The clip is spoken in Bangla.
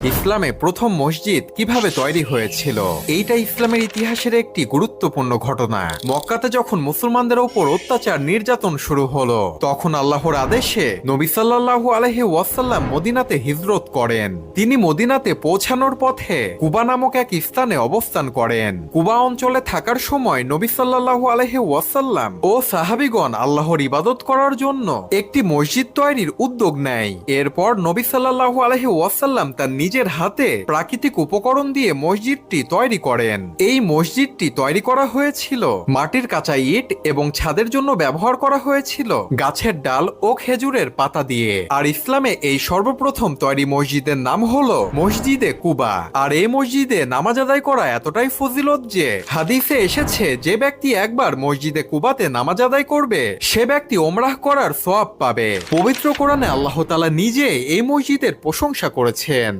ইসলামে প্রথম মসজিদ কিভাবে তৈরি হয়েছিল? এইটা ইসলামের ইতিহাসের একটি গুরুত্বপূর্ণ ঘটনা। মক্কাতে যখন মুসলমানদের ওপর অত্যাচার নির্যাতন শুরু হলো, তখন আল্লাহর আদেশে নবী সাল্লাল্লাহু আলাইহি ওয়াসাল্লাম মদিনাতে হিজরত করেন। তিনি মদিনাতে পৌঁছানোর পথে কুবা নামক এক স্থানে অবস্থান করেন। কুবা অঞ্চলে থাকার সময় নবী সাল্লাল্লাহু আলাইহি ওয়াসাল্লাম ও সাহাবীগণ আল্লাহর ইবাদত করার জন্য একটি মসজিদ তৈরির উদ্যোগ নেয়। এরপর নবী সাল্লাল্লাহু আলাইহি ওয়াসাল্লাম তার নিজের হাতে প্রাকৃতিক উপকরণ দিয়ে মসজিদটি তৈরি করেন। এই মসজিদটি তৈরি করা হয়েছিল মাটির কাঁচা ইট এবং ছাদের জন্য ব্যবহার করা হয়েছিল গাছের ডাল ও খেজুরের পাতা দিয়ে। আর ইসলামে এই সর্বপ্রথম তৈরি মসজিদের নাম হলো মসজিদে কুবা। আর এই মসজিদে নামাজ আদায় করা এতটাই ফজিলত যে হাদিসে এসেছে, যে ব্যক্তি একবার মসজিদে কুবাতে নামাজ আদায় করবে সে ব্যক্তি ওমরাহ করার সওয়াব পাবে। পবিত্র কোরআনে আল্লাহ তাআলা নিজে এই মসজিদের প্রশংসা করেছেন।